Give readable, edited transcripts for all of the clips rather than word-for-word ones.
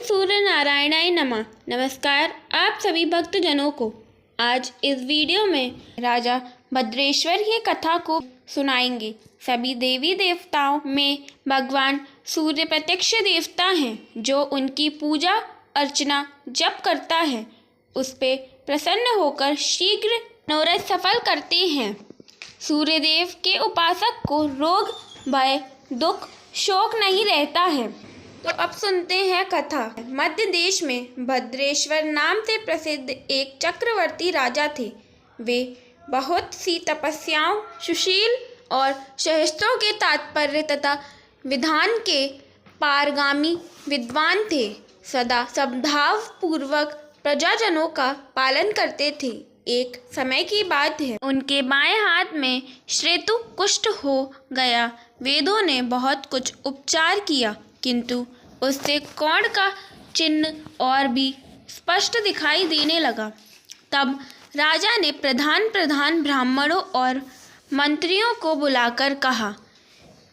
सूर्य नारायणाय नमः। नमस्कार आप सभी भक्तजनों को। आज इस वीडियो में राजा भद्रेश्वर की कथा को सुनाएंगे। सभी देवी देवताओं में भगवान सूर्य प्रत्यक्ष देवता हैं, जो उनकी पूजा अर्चना जप करता है उस पे प्रसन्न होकर शीघ्र मनोरथ सफल करते हैं। सूर्यदेव के उपासक को रोग भय दुख शोक नहीं रहता है। तो अब सुनते हैं कथा। मध्य देश में भद्रेश्वर नाम से प्रसिद्ध एक चक्रवर्ती राजा थे। वे बहुत सी तपस्याओं, सुशील और शास्त्रों के तात्पर्य तथा विधान के पारगामी विद्वान थे। सदा समभाव पूर्वक प्रजाजनों का पालन करते थे। एक समय की बात है, उनके बाएं हाथ में श्वेतु कुष्ठ हो गया। वेदों ने बहुत कुछ उपचार किया, किंतु उससे कोढ़ का चिन्ह और भी स्पष्ट दिखाई देने लगा। तब राजा ने प्रधान ब्राह्मणों और मंत्रियों को बुलाकर कहा,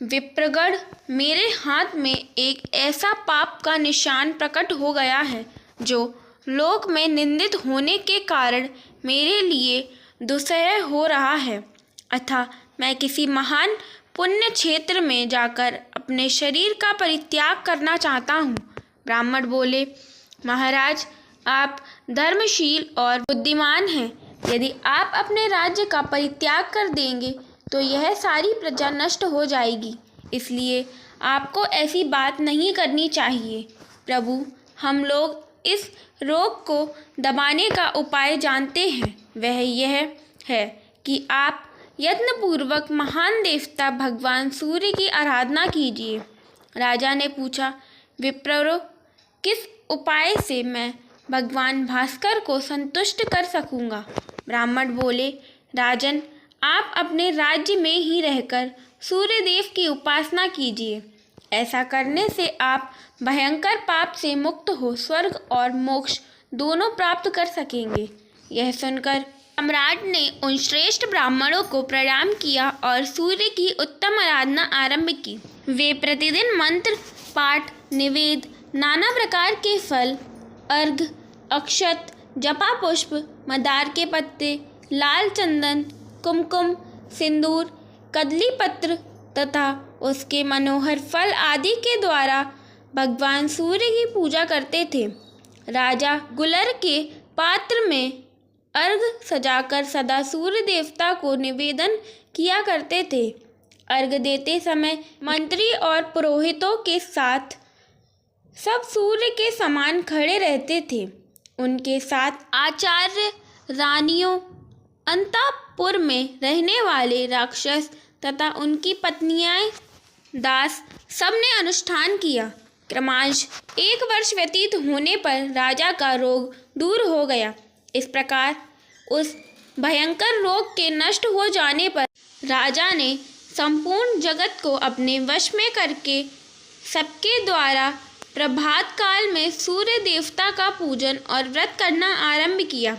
विप्रगण, मेरे हाथ में एक ऐसा पाप का निशान प्रकट हो गया है जो लोक में निंदित होने के कारण मेरे लिए दुस्सह हो रहा है। अतः मैं किसी महान पुण्य क्षेत्र में जाकर अपने शरीर का परित्याग करना चाहता हूँ। ब्राह्मण बोले, महाराज, आप धर्मशील और बुद्धिमान हैं। यदि आप अपने राज्य का परित्याग कर देंगे तो यह सारी प्रजा नष्ट हो जाएगी, इसलिए आपको ऐसी बात नहीं करनी चाहिए। प्रभु, हम लोग इस रोग को दबाने का उपाय जानते हैं। वह यह है कि आप यत्नपूर्वक महान देवता भगवान सूर्य की आराधना कीजिए। राजा ने पूछा, विप्रो, किस उपाय से मैं भगवान भास्कर को संतुष्ट कर सकूंगा? ब्राह्मण बोले, राजन, आप अपने राज्य में ही रहकर सूर्यदेव की उपासना कीजिए। ऐसा करने से आप भयंकर पाप से मुक्त हो स्वर्ग और मोक्ष दोनों प्राप्त कर सकेंगे। यह सुनकर सम्राट ने उन श्रेष्ठ ब्राह्मणों को प्रणाम किया और सूर्य की उत्तम आराधना आरंभ की। वे प्रतिदिन मंत्र पाठ, निवेद, नाना प्रकार के फल, अर्घ, अक्षत, जपा पुष्प, मदार के पत्ते, लाल चंदन, कुमकुम, सिंदूर, कदली पत्र तथा उसके मनोहर फल आदि के द्वारा भगवान सूर्य की पूजा करते थे। राजा गुलर के पात्र में अर्घ सजाकर सदा सूर्य देवता को निवेदन किया करते थे। अर्घ देते समय मंत्री और पुरोहितों के साथ सब सूर्य के समान खड़े रहते थे। उनके साथ आचार्य, रानियों, अंतःपुर में रहने वाले राक्षस तथा उनकी पत्नियां, दास, सबने अनुष्ठान किया। क्रमशः 1 वर्ष व्यतीत होने पर राजा का रोग दूर हो गया। इस प्रकार उस भयंकर रोग के नष्ट हो जाने पर राजा ने संपूर्ण जगत को अपने वश में करके सबके द्वारा प्रभात काल में सूर्य देवता का पूजन और व्रत करना आरंभ किया।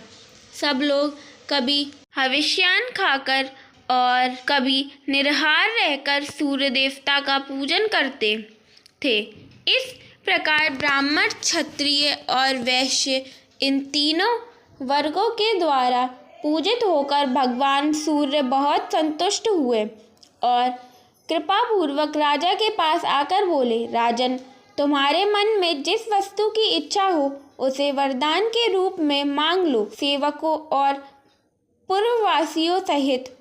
सब लोग कभी हविष्यान्न खाकर और कभी निराहार रहकर सूर्य देवता का पूजन करते थे। इस प्रकार ब्राह्मण, क्षत्रिय और वैश्य, इन तीनों वर्गों के द्वारा पूजित होकर भगवान सूर्य बहुत संतुष्ट हुए और कृपा पूर्वक राजा के पास आकर बोले, राजन, तुम्हारे मन में जिस वस्तु की इच्छा हो उसे वरदान के रूप में मांग लो। सेवकों और पूर्ववासियों सहित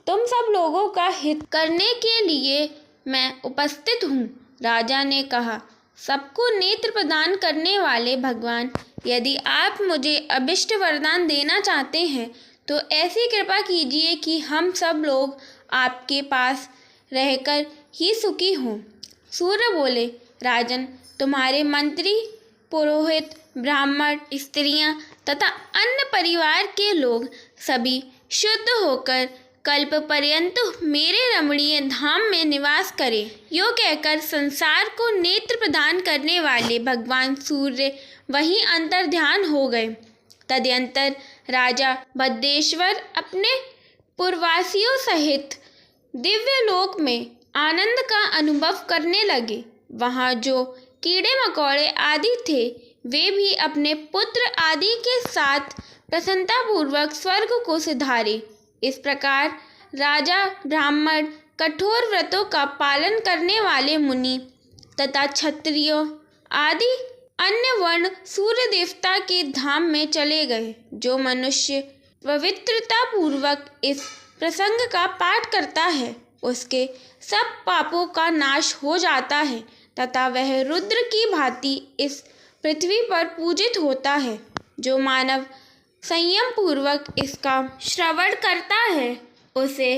तुम सब लोगों का हित करने के लिए मैं उपस्थित हूँ। राजा ने कहा, सबको नेत्र प्रदान करने वाले भगवान, यदि आप मुझे अभिष्ट वरदान देना चाहते हैं तो ऐसी कृपा कीजिए कि हम सब लोग आपके पास रहकर ही सुखी हों। सूर्य बोले, राजन, तुम्हारे मंत्री, पुरोहित, ब्राह्मण, स्त्रियां तथा अन्य परिवार के लोग सभी शुद्ध होकर कल्प पर्यंत मेरे रमणीय धाम में निवास करें। यो कहकर संसार को नेत्र प्रदान करने वाले भगवान सूर्य वहीं अंतर्ध्यान हो गए। तदनंतर राजा भद्रेश्वर अपने पूर्ववासियों सहित दिव्य लोक में आनंद का अनुभव करने लगे। वहाँ जो कीड़े मकोड़े आदि थे, वे भी अपने पुत्र आदि के साथ प्रसन्नतापूर्वक स्वर्ग को सिधारे। इस प्रकार राजा, ब्राह्मण, कठोर व्रतों का पालन करने वाले मुनि तथा क्षत्रियों आदि अन्य वर्ण सूर्य देवता के धाम में चले गए। जो मनुष्य पवित्रता पूर्वक इस प्रसंग का पाठ करता है, उसके सब पापों का नाश हो जाता है तथा वह रुद्र की भांति इस पृथ्वी पर पूजित होता है। जो मानव संयम पूर्वक इसका श्रवण करता है, उसे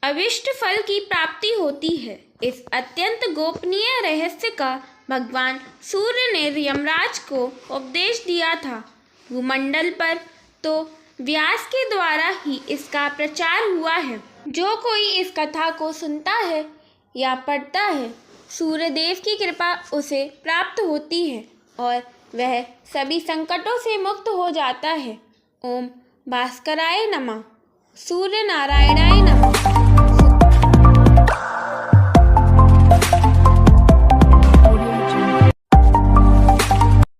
अभिष्ट फल की प्राप्ति होती है। इस अत्यंत गोपनीय रहस्य का भगवान सूर्य ने यमराज को उपदेश दिया था। भूमंडल पर तो व्यास के द्वारा ही इसका प्रचार हुआ है। जो कोई इस कथा को सुनता है या पढ़ता है, सूर्यदेव की कृपा उसे प्राप्त होती है और वह सभी संकटों से मुक्त हो जाता है। ओम भास्कराय नमः। सूर्य नारायणाय नमः।